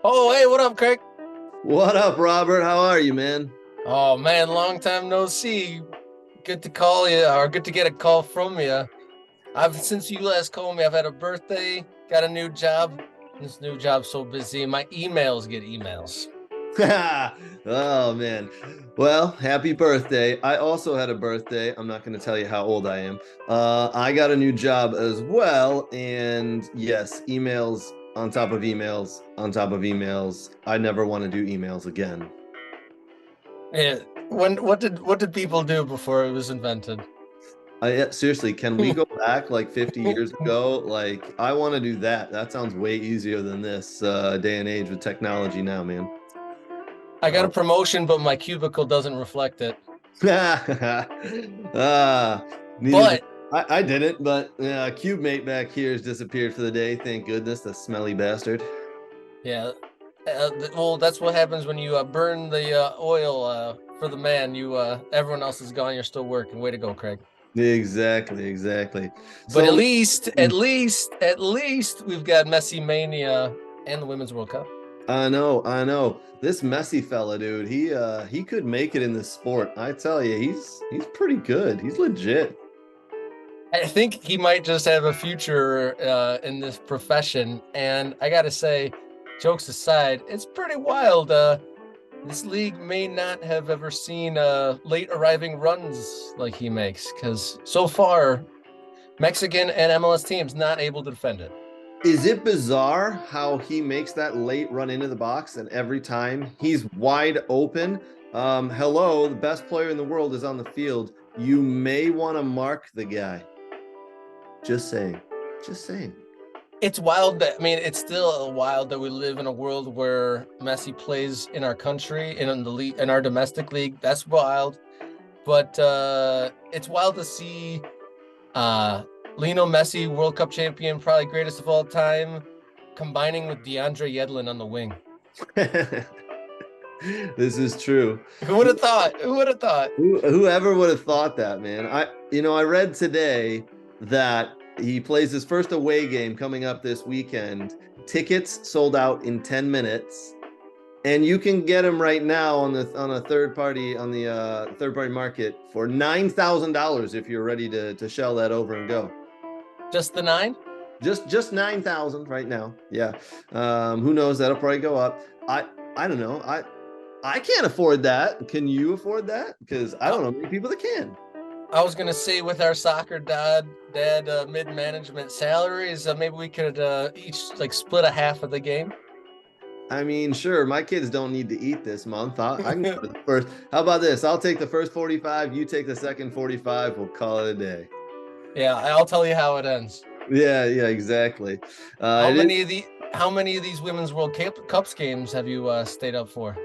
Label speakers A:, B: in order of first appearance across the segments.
A: Oh, hey, what up, Craig?
B: What up, Robert? How are you, man?
A: Oh man, long time no see. Good to call you, or good to get a call from you. I've since you last called me, I've had a birthday, got a new job. This new job's so busy, my emails get emails.
B: Oh, man. Well, happy birthday. I also had a birthday. I'm not going to tell you how old I am. I got a new job as well. And yes, emails on top of emails on top of emails. I never want to do emails again.
A: Yeah. What did people do before it was invented?
B: Seriously, can we go back like 50 years ago? Like, I want to do that. That sounds way easier than this day and age with technology now, man.
A: I got
B: Uh,
A: a promotion, but my cubicle doesn't reflect it.
B: ah, neither did
A: But
B: I didn't, but Cube Mate back here has disappeared for the day. Thank goodness, the smelly bastard.
A: yeah, well, that's what happens when you burn the oil for the man. You everyone else is gone. You're still working. Way to go, Craig.
B: Exactly, exactly.
A: But at
B: So
A: least, at least, at least we've got Messi Mania and the Women's World Cup.
B: I know. This Messi fella, dude, he could make it in this sport. I tell you, he's pretty good. He's legit.
A: I think he might just have a future in this profession. And I got to say, jokes aside, it's pretty wild. This league may not have ever seen late arriving runs like he makes, because so far, Mexican and MLS teams not able to defend it.
B: Is it bizarre how he makes that late run into the box and every time he's wide open? Hello, the best player in the world is on the field. You may want to mark the guy. Just saying. Just saying.
A: It's wild that I mean, it's still wild that we live in a world where Messi plays in our country in the league in our domestic league. That's wild. But it's wild to see uh Lionel Messi, World Cup champion, probably greatest of all time, combining with DeAndre Yedlin on the wing.
B: This is true.
A: Who would have thought? Who would have thought?
B: Whoever would have thought that, man? I read today that he plays his first away game coming up this weekend. Tickets sold out in 10 minutes, and you can get them right now on a third party market for $9,000 if you're ready to shell that over and go.
A: Just the nine?
B: Just 9,000 right now. Yeah. Who knows? That'll probably go up. I don't know. I can't afford that. Can you afford that? Because I
A: I,
B: don't know many people that can.
A: I was gonna say with our soccer dad mid management salaries, maybe we could each like split a half of the game.
B: I mean, sure, my kids don't need to eat this month. I can go to the first. How about this? I'll take the first 45. You take the second 45. We'll call it a day.
A: Yeah, I'll tell you how it ends.
B: Yeah, yeah, exactly.
A: How
B: It is
A: many of the how many of these Women's World Cups games have you stayed up for?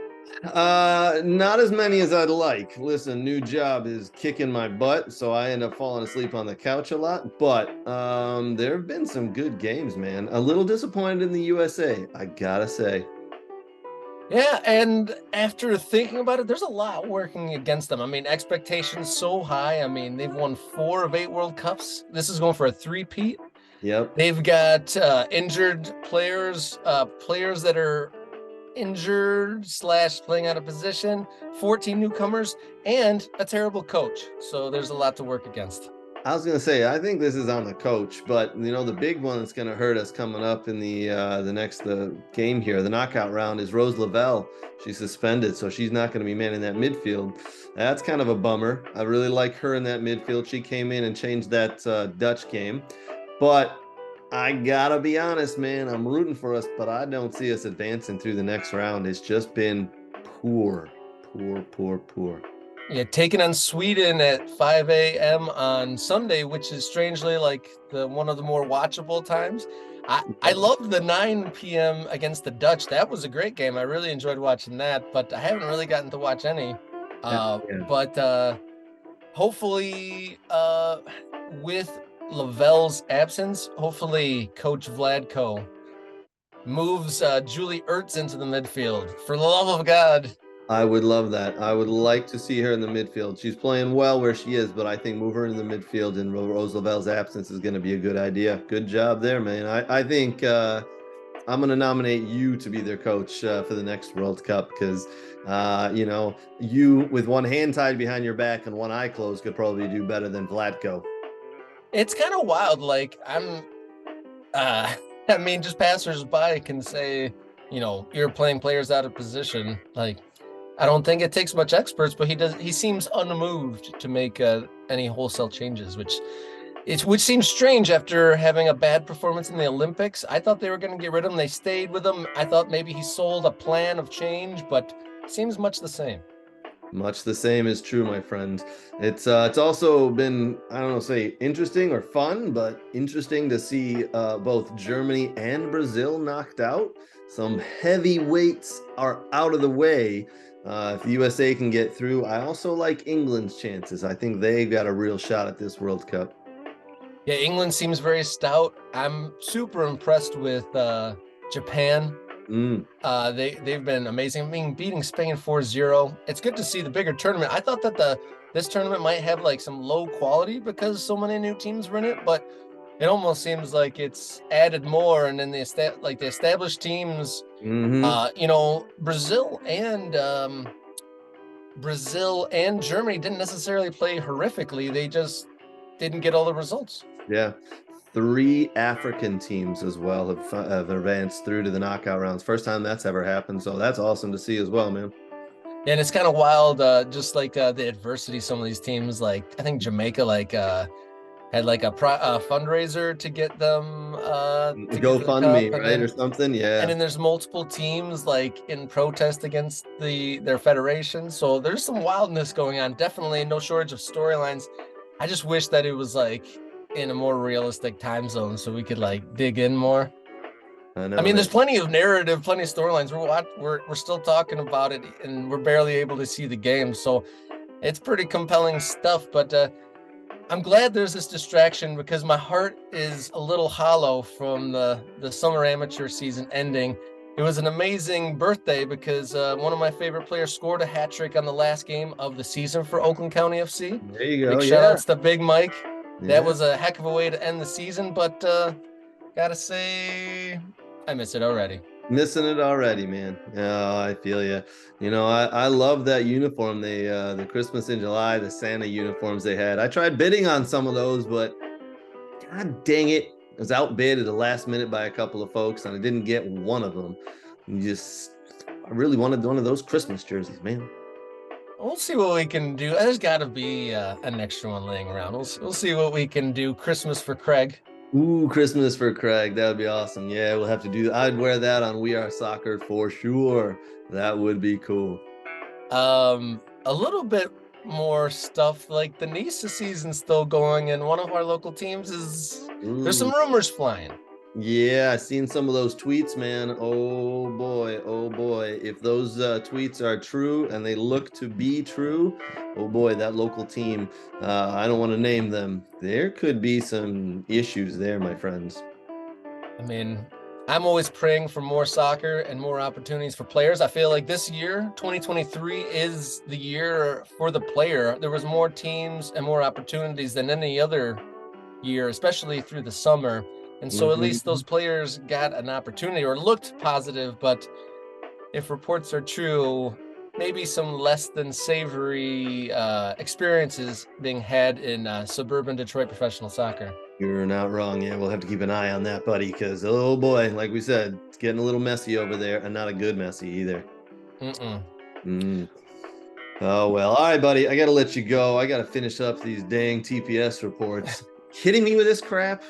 B: not as many as I'd like. Listen, new job is kicking my butt, so I end up falling asleep on the couch a lot. But there have been some good games, man. A little disappointed in the USA, I gotta say.
A: Yeah, and after thinking about it, there's a lot working against them. I mean, expectations so high. I mean, they've won 4 of 8 World Cups. This is going for a three-peat.
B: Yep.
A: They've got injured players, players that are injured slash playing out of position, 14 newcomers, and a terrible coach. So there's a lot to work against.
B: I was gonna say, I think this is on the coach, but the big one that's gonna hurt us coming up in the next game here, the knockout round, is Rose Lavelle. She's suspended, so she's not gonna be manning that midfield. That's kind of a bummer. I really like her in that midfield. She came in and changed that Dutch game, but I gotta be honest, man. I'm rooting for us, but I don't see us advancing through the next round. It's just been poor, poor, poor, poor.
A: Yeah, taking on Sweden at 5 a.m. on Sunday, which is strangely like the one of the more watchable times. I loved the 9 p.m. against the Dutch. That was a great game. I really enjoyed watching that, but I haven't really gotten to watch any.
B: Yeah.
A: But hopefully, with Lavelle's absence, hopefully Coach Vladko moves Julie Ertz into the midfield. For the love of God.
B: I would love that. I would like to see her in the midfield. She's playing well where she is, but I think move her into the midfield in Rose Lavelle's absence is going to be a good idea. Good job there, man. I think I'm gonna nominate you to be their coach for the next World Cup because you with one hand tied behind your back and one eye closed could probably do better than Vlatko.
A: It's kind of wild. Like uh, I mean, just passersby can say, you're playing players out of position. Like, I don't think it takes much experts, but he seems unmoved to make any wholesale changes, which seems strange after having a bad performance in the Olympics. I thought they were going to get rid of him. They stayed with him. I thought maybe he sold a plan of change, but seems much the same.
B: Much the same is true, my friend. It's also been, I don't know, say interesting or fun, but interesting to see both Germany and Brazil knocked out. Some heavyweights are out of the way. If the USA can get through, I also like England's chances. I think they've got a real shot at this World Cup.
A: Yeah, England seems very stout. I'm super impressed with Japan.
B: Mm,
A: They've been amazing. I mean, beating Spain 4-0. It's good to see the bigger tournament. I thought that this tournament might have like some low quality because so many new teams were in it, but it almost seems like it's added more. And then the established teams,
B: hmm
A: Brazil and Germany didn't necessarily play horrifically. They just didn't get all the results.
B: Yeah. Three African teams as well have advanced through to the knockout rounds. First time that's ever happened. So that's awesome to see as well, man.
A: And it's kind of wild, just like the adversity some of these teams, like I think Jamaica, had like a fundraiser to get them to get to the cup,
B: GoFundMe, right? Or something.
A: and
B: Yeah.
A: then there's multiple teams like in protest against their federation. So there's some wildness going on. Definitely no shortage of storylines. I just wish that it was like in a more realistic time zone so we could like dig in more.
B: I
A: I
B: know,
A: mean,
B: man.
A: there's plenty of narrative, plenty of storylines. We're still talking about it, and we're barely able to see the game. So it's pretty compelling stuff. But I'm glad there's this distraction because my heart is a little hollow from the summer amateur season ending. It was an amazing birthday because one of my favorite players scored a hat trick on the last game of the season for Oakland County FC.
B: There you go.
A: Big shout
B: Yeah.
A: outs to Big Mike. That
B: Yeah.
A: was a heck of a way to end the season, but gotta say, I miss it already.
B: Missing it already, man. Oh, I feel you. I love that uniform. The Christmas in July, the Santa uniforms they had. I tried bidding on some of those, but God dang it. I was outbid at the last minute by a couple of folks, and I didn't get one of them. I really wanted one of those Christmas jerseys, man.
A: We'll see what we can do. There's got to be an extra one laying around. We'll see what we can do. Christmas for Craig.
B: Ooh, Christmas for Craig. That would be awesome. Yeah, we'll have to do. I'd wear that on We Are Soccer for sure. That would be cool.
A: A little bit more stuff like the NISA season's still going, and one of our local teams is there's some
B: Ooh.
A: rumors flying.
B: Yeah, I seen some of those tweets, man. Oh boy, oh boy. If those tweets are true and they look to be true, oh boy, that local team, I don't want to name them. There could be some issues there, my friends.
A: I mean, I'm always praying for more soccer and more opportunities for players. I feel like this year, 2023, is the year for the player. There was more teams and more opportunities than any other year, especially through the summer. And so at least
B: Mhm.
A: those players got an opportunity or looked positive. But if reports are true, maybe some less than savory experiences being had in suburban Detroit professional soccer.
B: You're not wrong. Yeah, we'll have to keep an eye on that, buddy, because oh boy, like we said, it's getting a little messy over there, and not a good messy either.
A: Mm-mm.
B: Mm. Oh well, all right, buddy. I gotta let you go. I gotta finish up these dang TPS reports. Kidding me with this crap?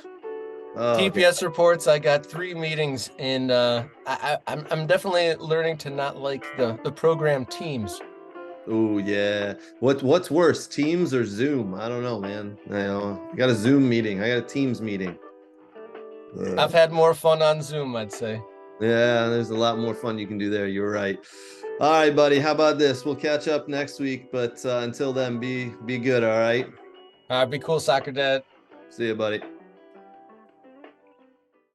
B: Oh god.
A: TPS reports. I got 3 meetings, and I'm definitely learning to not like the program teams.
B: Oh yeah. What's worse, Teams or Zoom? I don't know, man. I got a Zoom meeting. I got a Teams meeting.
A: I've
B: Ugh.
A: had more fun on Zoom, I'd say.
B: Yeah, there's a lot more fun you can do there. You're right. All right, buddy. How about this? We'll catch up next week, but until then, be good. All right.
A: Be cool, soccer dad.
B: See you, buddy.